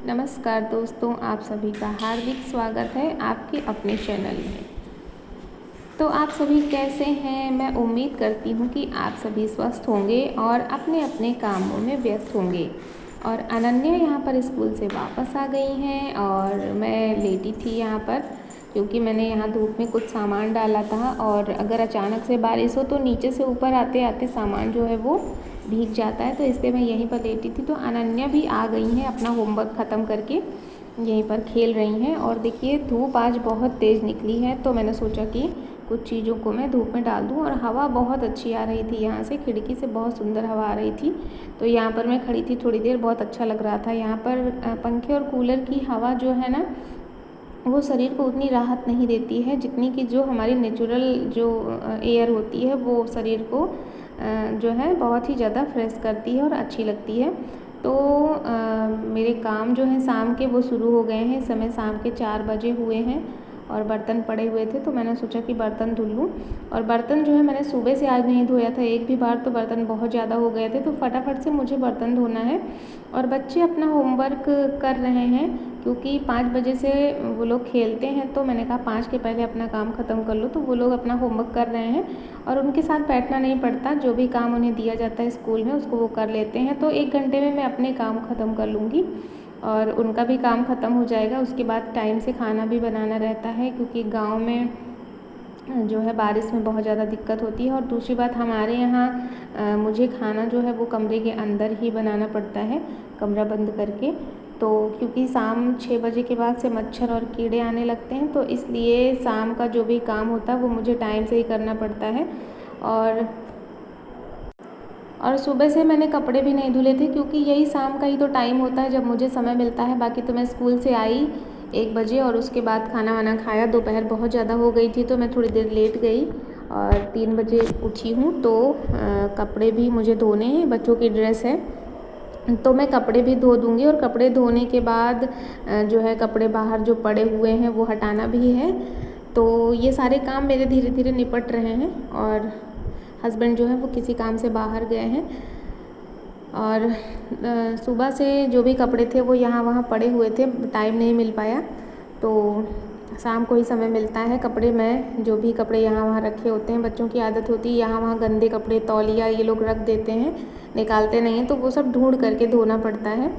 नमस्कार दोस्तों, आप सभी का हार्दिक स्वागत है आपके अपने चैनल में। तो आप सभी कैसे हैं? मैं उम्मीद करती हूँ कि आप सभी स्वस्थ होंगे और अपने अपने कामों में व्यस्त होंगे। और अनन्या यहाँ पर स्कूल से वापस आ गई हैं और मैं लेटी थी यहाँ पर, क्योंकि मैंने यहाँ धूप में कुछ सामान डाला था और अगर अचानक से बारिश हो तो नीचे से ऊपर आते आते सामान जो है वो भीग जाता है, तो इसलिए मैं यहीं पर लेटी थी। तो अनन्या भी आ गई हैं अपना होमवर्क ख़त्म करके, यहीं पर खेल रही हैं। और देखिए धूप आज बहुत तेज़ निकली है, तो मैंने सोचा कि कुछ चीज़ों को मैं धूप में डाल दूँ। और हवा बहुत अच्छी आ रही थी, यहाँ से खिड़की से बहुत सुंदर हवा आ रही थी। तो यहाँ पर मैं खड़ी थी थोड़ी देर, बहुत अच्छा लग रहा था। यहाँ पर पंखे और कूलर की हवा जो है ना, वो शरीर को उतनी राहत नहीं देती है जितनी कि जो हमारी नेचुरल जो एयर होती है वो शरीर को जो है बहुत ही ज़्यादा फ्रेश करती है और अच्छी लगती है। तो मेरे काम जो हैं शाम के वो शुरू हो गए हैं। समय शाम के 4 बजे हुए हैं और बर्तन पड़े हुए थे, तो मैंने सोचा कि बर्तन धुल लूँ। और बर्तन जो है मैंने सुबह से आज नहीं धोया था एक भी बार, तो बर्तन बहुत ज़्यादा हो गए थे, तो फटाफट से मुझे बर्तन धोना है। और बच्चे अपना होमवर्क कर रहे हैं, क्योंकि 5 बजे से वो लोग खेलते हैं, तो मैंने कहा 5 के पहले अपना काम ख़त्म कर लो। तो वो लोग अपना होमवर्क कर रहे हैं और उनके साथ बैठना नहीं पड़ता, जो भी काम उन्हें दिया जाता है स्कूल में उसको वो कर लेते हैं। तो 1 घंटे में मैं अपने काम ख़त्म कर लूँगी और उनका भी काम ख़त्म हो जाएगा। उसके बाद टाइम से खाना भी बनाना रहता है, क्योंकि गाँव में जो है बारिश में बहुत ज़्यादा दिक्कत होती है। और दूसरी बात, हमारे यहाँ मुझे खाना जो है वो कमरे के अंदर ही बनाना पड़ता है, कमरा बंद करके। तो क्योंकि शाम 6 बजे के बाद से मच्छर और कीड़े आने लगते हैं, तो इसलिए शाम का जो भी काम होता है वो मुझे टाइम से ही करना पड़ता है। और सुबह से मैंने कपड़े भी नहीं धुले थे, क्योंकि यही शाम का ही तो टाइम होता है जब मुझे समय मिलता है। बाकी तो मैं स्कूल से आई 1 बजे और उसके बाद खाना वाना खाया। दोपहर बहुत ज़्यादा हो गई थी, तो मैं थोड़ी देर लेट गई और 3 बजे उठी हूँ। तो कपड़े भी मुझे धोने हैं, बच्चों की ड्रेस है तो मैं कपड़े भी धो दूँगी। और कपड़े धोने के बाद जो है कपड़े बाहर जो पड़े हुए हैं वो हटाना भी है। तो ये सारे काम मेरे धीरे धीरे निपट रहे हैं। और हस्बैंड जो है वो किसी काम से बाहर गए हैं। और सुबह से जो भी कपड़े थे वो यहाँ वहाँ पड़े हुए थे, टाइम नहीं मिल पाया। तो शाम को ही समय मिलता है। कपड़े मैं जो भी कपड़े यहाँ वहाँ रखे होते हैं, बच्चों की आदत होती है यहाँ वहाँ गंदे कपड़े तौलिया ये लोग रख देते हैं, निकालते नहीं हैं, तो वो सब ढूंढ करके धोना पड़ता है।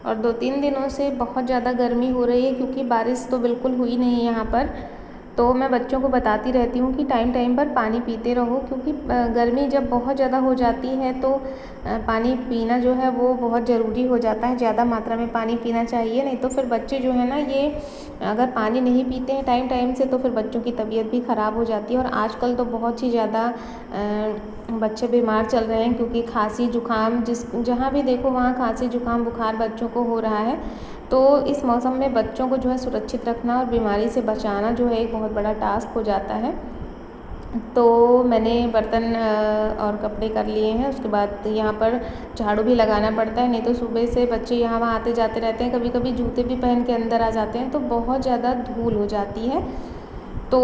और 2-3 दिनों से बहुत ज़्यादा गर्मी हो रही है, क्योंकि बारिश तो बिल्कुल हुई नहीं है यहाँ पर। तो मैं बच्चों को बताती रहती हूँ कि टाइम टाइम पर पानी पीते रहो, क्योंकि गर्मी जब बहुत ज़्यादा हो जाती है तो पानी पीना जो है वो बहुत ज़रूरी हो जाता है। ज़्यादा मात्रा में पानी पीना चाहिए, नहीं तो फिर बच्चे जो है ना, ये अगर पानी नहीं पीते हैं टाइम टाइम से तो फिर बच्चों की तबीयत भी ख़राब हो जाती है। और आजकल तो बहुत ही ज़्यादा बच्चे बीमार चल रहे हैं, क्योंकि खांसी जुकाम जहाँ भी देखो वहाँ खांसी जुकाम बुखार बच्चों को हो रहा है। तो इस मौसम में बच्चों को जो है सुरक्षित रखना और बीमारी से बचाना जो है एक बहुत बड़ा टास्क हो जाता है। तो मैंने बर्तन और कपड़े कर लिए हैं। उसके बाद यहाँ पर झाड़ू भी लगाना पड़ता है, नहीं तो सुबह से बच्चे यहाँ वहाँ आते जाते रहते हैं, कभी कभी जूते भी पहन के अंदर आ जाते हैं, तो बहुत ज़्यादा धूल हो जाती है। तो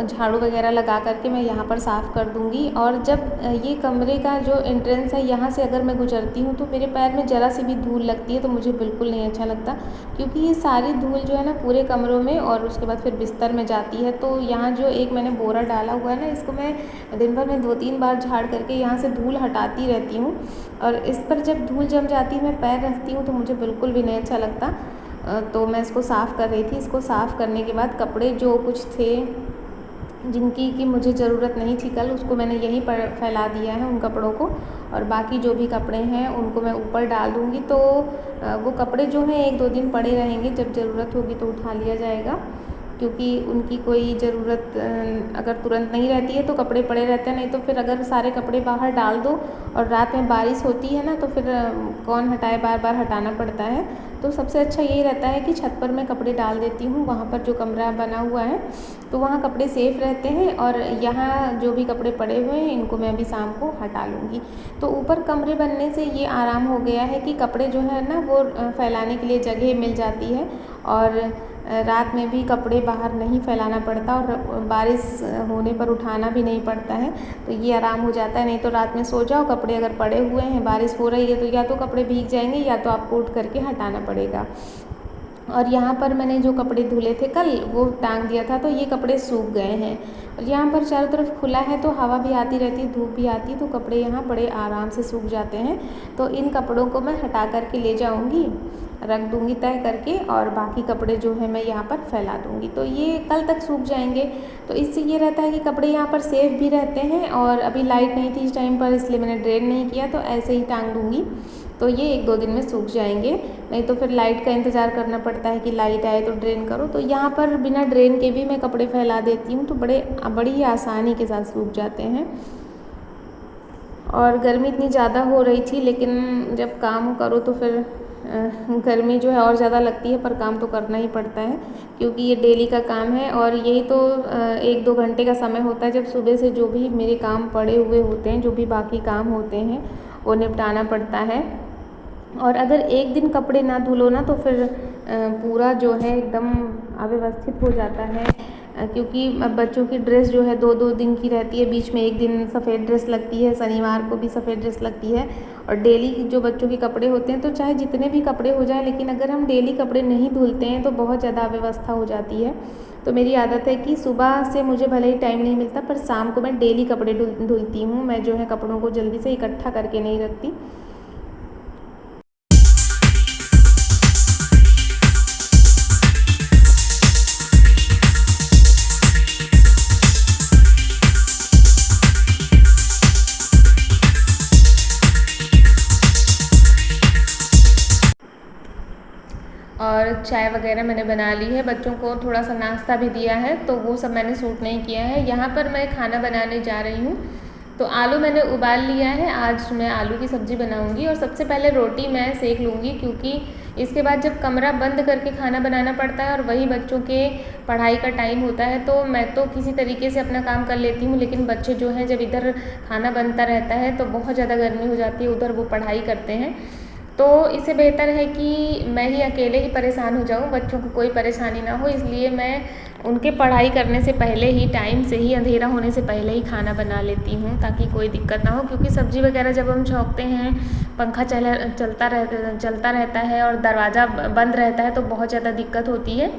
झाड़ू वगैरह लगा करके मैं यहाँ पर साफ़ कर दूँगी। और जब ये कमरे का जो एंट्रेंस है यहाँ से अगर मैं गुजरती हूँ तो मेरे पैर में ज़रा सी भी धूल लगती है, तो मुझे बिल्कुल नहीं अच्छा लगता, क्योंकि ये सारी धूल जो है ना पूरे कमरों में और उसके बाद फिर बिस्तर में जाती है। तो यहाँ जो एक मैंने बोरा डाला हुआ है ना, इसको मैं दिन भर में 2-3 बार झाड़ करके यहाँ से धूल हटाती रहती हूँ। और इस पर जब धूल जम जाती है, मैं पैर रखती हूँ, तो मुझे बिल्कुल भी नहीं अच्छा लगता। तो मैं इसको साफ़ कर रही थी। इसको साफ़ करने के बाद कपड़े जो कुछ थे जिनकी कि मुझे ज़रूरत नहीं थी कल, उसको मैंने यहीं पर फैला दिया है उन कपड़ों को। और बाकी जो भी कपड़े हैं उनको मैं ऊपर डाल दूँगी। तो वो कपड़े जो हैं 1-2 दिन पड़े रहेंगे, जब ज़रूरत होगी तो उठा लिया जाएगा। क्योंकि उनकी कोई ज़रूरत अगर तुरंत नहीं रहती है तो कपड़े पड़े रहते हैं, नहीं तो फिर अगर सारे कपड़े बाहर डाल दो और रात में बारिश होती है ना तो फिर कौन हटाए, बार बार हटाना पड़ता है। तो सबसे अच्छा यही रहता है कि छत पर मैं कपड़े डाल देती हूँ, वहाँ पर जो कमरा बना हुआ है तो वहाँ कपड़े सेफ़ रहते हैं, और यहाँ जो भी कपड़े पड़े हुए हैं इनको मैं अभी शाम को हटा लूँगी। तो ऊपर कमरे बनने से ये आराम हो गया है कि कपड़े जो है ना वो फैलाने के लिए जगह मिल जाती है, और रात में भी कपड़े बाहर नहीं फैलाना पड़ता और बारिश होने पर उठाना भी नहीं पड़ता है, तो ये आराम हो जाता है। नहीं तो रात में सो जाओ, कपड़े अगर पड़े हुए हैं, बारिश हो रही है तो या तो कपड़े भीग जाएंगे या तो आपको उठ करके हटाना पड़ेगा। और यहाँ पर मैंने जो कपड़े धुले थे कल वो टांग दिया था, तो ये कपड़े सूख गए हैं। और यहाँ पर चारों तरफ खुला है तो हवा भी आती रहती है, धूप भी आती है, तो कपड़े यहाँ बड़े आराम से सूख जाते हैं। तो इन कपड़ों को मैं हटा करके ले जाऊँगी, रख दूँगी तय करके, और बाकी कपड़े जो है मैं यहाँ पर फैला दूँगी, तो ये कल तक सूख जाएंगे। तो इससे ये रहता है कि कपड़े यहाँ पर सेफ भी रहते हैं। और अभी लाइट नहीं थी इस टाइम पर, इसलिए मैंने ड्रेन नहीं किया, तो ऐसे ही टांग दूँगी, तो ये 1-2 दिन में सूख जाएंगे। नहीं तो फिर लाइट का इंतज़ार करना पड़ता है कि लाइट आए तो ड्रेन करो। तो यहाँ पर बिना ड्रेन के भी मैं कपड़े फैला देती हूँ, तो बड़ी ही आसानी के साथ सूख जाते हैं। और गर्मी इतनी ज़्यादा हो रही थी, लेकिन जब काम करो तो फिर गर्मी जो है और ज़्यादा लगती है, पर काम तो करना ही पड़ता है क्योंकि ये डेली का काम है। और यही तो 1-2 घंटे का समय होता है जब सुबह से जो भी मेरे काम पड़े हुए होते हैं, जो भी बाकी काम होते हैं वो निपटाना पड़ता है। और अगर एक दिन कपड़े ना धुलो ना तो फिर पूरा जो है एकदम अव्यवस्थित हो जाता है, क्योंकि बच्चों की ड्रेस जो है 2-2 दिन की रहती है, बीच में एक दिन सफ़ेद ड्रेस लगती है, शनिवार को भी सफ़ेद ड्रेस लगती है। और डेली जो बच्चों के कपड़े होते हैं तो चाहे जितने भी कपड़े हो जाएं, लेकिन अगर हम डेली कपड़े नहीं धुलते हैं तो बहुत ज़्यादा अव्यवस्था हो जाती है। तो मेरी आदत है कि सुबह से मुझे भले ही टाइम नहीं मिलता, पर शाम को मैं डेली कपड़े धुलती हूँ। मैं जो है कपड़ों को जल्दी से इकट्ठा करके नहीं रखती। और चाय वगैरह मैंने बना ली है, बच्चों को थोड़ा सा नाश्ता भी दिया है, तो वो सब मैंने शूट नहीं किया है। यहाँ पर मैं खाना बनाने जा रही हूँ, तो आलू मैंने उबाल लिया है। आज मैं आलू की सब्ज़ी बनाऊँगी और सबसे पहले रोटी मैं सेक लूँगी, क्योंकि इसके बाद जब कमरा बंद करके खाना बनाना पड़ता है और वही बच्चों के पढ़ाई का टाइम होता है, तो मैं तो किसी तरीके से अपना काम कर लेती हूँ, लेकिन बच्चे जो हैं जब इधर खाना बनता रहता है तो बहुत ज़्यादा गर्मी हो जाती है, उधर वो पढ़ाई करते हैं। तो इससे बेहतर है कि मैं ही अकेले ही परेशान हो जाऊँ, बच्चों को कोई परेशानी ना हो, इसलिए मैं उनके पढ़ाई करने से पहले ही, टाइम से ही, अंधेरा होने से पहले ही खाना बना लेती हूँ ताकि कोई दिक्कत ना हो। क्योंकि सब्ज़ी वगैरह जब हम छौंकते हैं, पंखा चलता रहता है और दरवाज़ा बंद रहता है तो बहुत ज़्यादा दिक्कत होती है।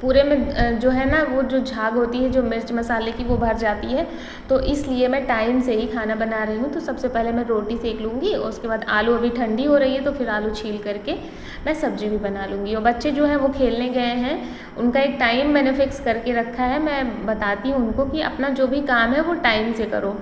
पूरे में जो है ना वो जो झाग होती है जो मिर्च मसाले की वो भर जाती है, तो इसलिए मैं टाइम से ही खाना बना रही हूँ। तो सबसे पहले मैं रोटी सेक लूँगी और उसके बाद आलू, अभी ठंडी हो रही है तो फिर आलू छील करके मैं सब्ज़ी भी बना लूँगी। और बच्चे जो हैं वो खेलने गए हैं, उनका एक टाइम मैंने फ़िक्स करके रखा है। मैं बताती हूँ उनको कि अपना जो भी काम है वो टाइम से करो।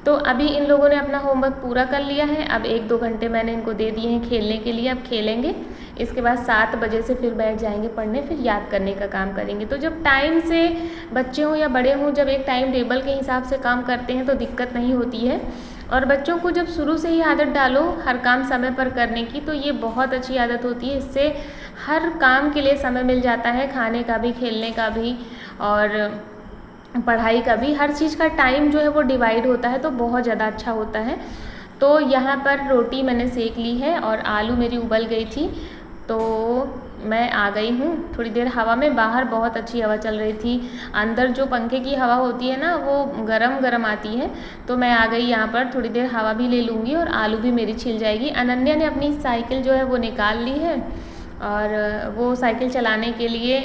तो अभी इन लोगों ने अपना होमवर्क पूरा कर लिया है, अब 1-2 घंटे मैंने इनको दे दिए हैं खेलने के लिए, अब खेलेंगे। इसके बाद 7 बजे से फिर बैठ जाएंगे पढ़ने, फिर याद करने का काम करेंगे। तो जब टाइम से बच्चे हों या बड़े हों, जब एक टाइम टेबल के हिसाब से काम करते हैं तो दिक्कत नहीं होती है। और बच्चों को जब शुरू से ही आदत डालो हर काम समय पर करने की, तो ये बहुत अच्छी आदत होती है। इससे हर काम के लिए समय मिल जाता है, खाने का भी, खेलने का भी और पढ़ाई का भी, हर चीज़ का टाइम जो है वो डिवाइड होता है, तो बहुत ज़्यादा अच्छा होता है। तो यहाँ पर रोटी मैंने सेक ली है और आलू मेरी उबल गई थी, तो मैं आ गई हूँ थोड़ी देर हवा में। बाहर बहुत अच्छी हवा चल रही थी, अंदर जो पंखे की हवा होती है ना वो गरम गरम आती है, तो मैं आ गई यहाँ पर, थोड़ी देर हवा भी ले लूँगी और आलू भी मेरी छिल जाएगी। अनन्या ने अपनी साइकिल जो है वो निकाल ली है और वो साइकिल चलाने के लिए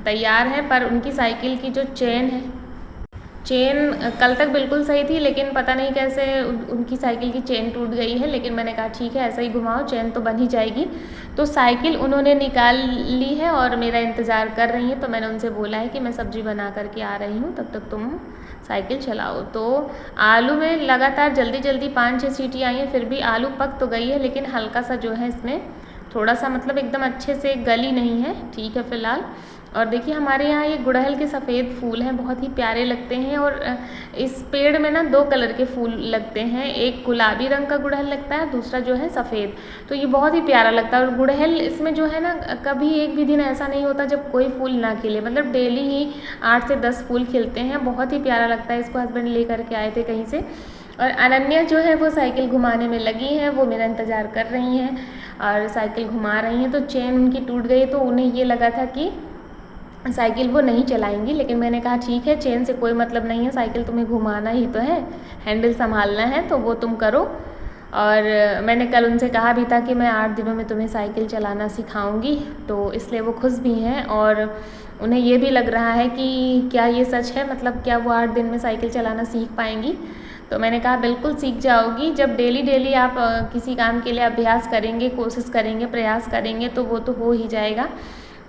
तैयार है, पर उनकी साइकिल की जो चेन है, चेन कल तक बिल्कुल सही थी, लेकिन पता नहीं कैसे उनकी साइकिल की चेन टूट गई है। लेकिन मैंने कहा ठीक है ऐसा ही घुमाओ, चेन तो बन ही जाएगी। तो साइकिल उन्होंने निकाल ली है और मेरा इंतज़ार कर रही है, तो मैंने उनसे बोला है कि मैं सब्ज़ी बना करके आ रही हूँ, तब तक तुम साइकिल चलाओ। तो आलू में लगातार जल्दी जल्दी 5-6 सीटी आई हैं, फिर भी आलू पक तो गई है, लेकिन हल्का सा जो है इसमें थोड़ा सा मतलब एकदम अच्छे से गली नहीं है, ठीक है फ़िलहाल। और देखिए हमारे यहाँ ये गुड़हल के सफ़ेद फूल हैं, बहुत ही प्यारे लगते हैं। और इस पेड़ में ना 2 कलर के फूल लगते हैं, एक गुलाबी रंग का गुड़हल लगता है, दूसरा जो है सफ़ेद। तो ये बहुत ही प्यारा लगता है। और गुड़हल इसमें जो है ना, कभी एक भी दिन ऐसा नहीं होता जब कोई फूल ना खिले, मतलब डेली ही 8 से 10 फूल खिलते हैं। बहुत ही प्यारा लगता है। इसको हस्बैंड लेकर के आए थे कहीं से। और अनन्या जो है वो साइकिल घुमाने में लगी हैं, वो मेरा इंतज़ार कर रही हैं और साइकिल घुमा रही हैं। तो चेन उनकी टूट गई, तो उन्हें ये लगा था कि साइकिल वो नहीं चलाएंगी, लेकिन मैंने कहा ठीक है, चेन से कोई मतलब नहीं है, साइकिल तुम्हें घुमाना ही तो है, हैंडल संभालना है, तो वो तुम करो। और मैंने कल उनसे कहा भी था कि मैं 8 दिनों में तुम्हें साइकिल चलाना सिखाऊंगी, तो इसलिए वो खुश भी हैं। और उन्हें ये भी लग रहा है कि क्या ये सच है, मतलब क्या वो 8 दिन में साइकिल चलाना सीख पाएंगी। तो मैंने कहा बिल्कुल सीख जाओगी। जब डेली डेली आप किसी काम के लिए अभ्यास करेंगे, कोशिश करेंगे, प्रयास करेंगे, तो वो तो हो ही जाएगा।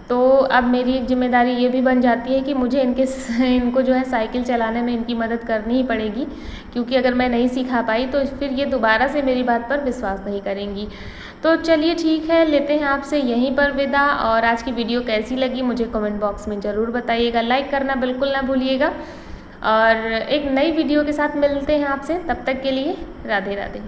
तो अब मेरी एक जिम्मेदारी ये भी बन जाती है कि मुझे इनको जो है साइकिल चलाने में इनकी मदद करनी ही पड़ेगी, क्योंकि अगर मैं नहीं सिखा पाई तो फिर ये दोबारा से मेरी बात पर विश्वास नहीं करेंगी। तो चलिए ठीक है, लेते हैं आपसे यहीं पर विदा। और आज की वीडियो कैसी लगी मुझे कमेंट बॉक्स में ज़रूर बताइएगा, लाइक करना बिल्कुल ना भूलिएगा। और एक नई वीडियो के साथ मिलते हैं आपसे, तब तक के लिए राधे राधे।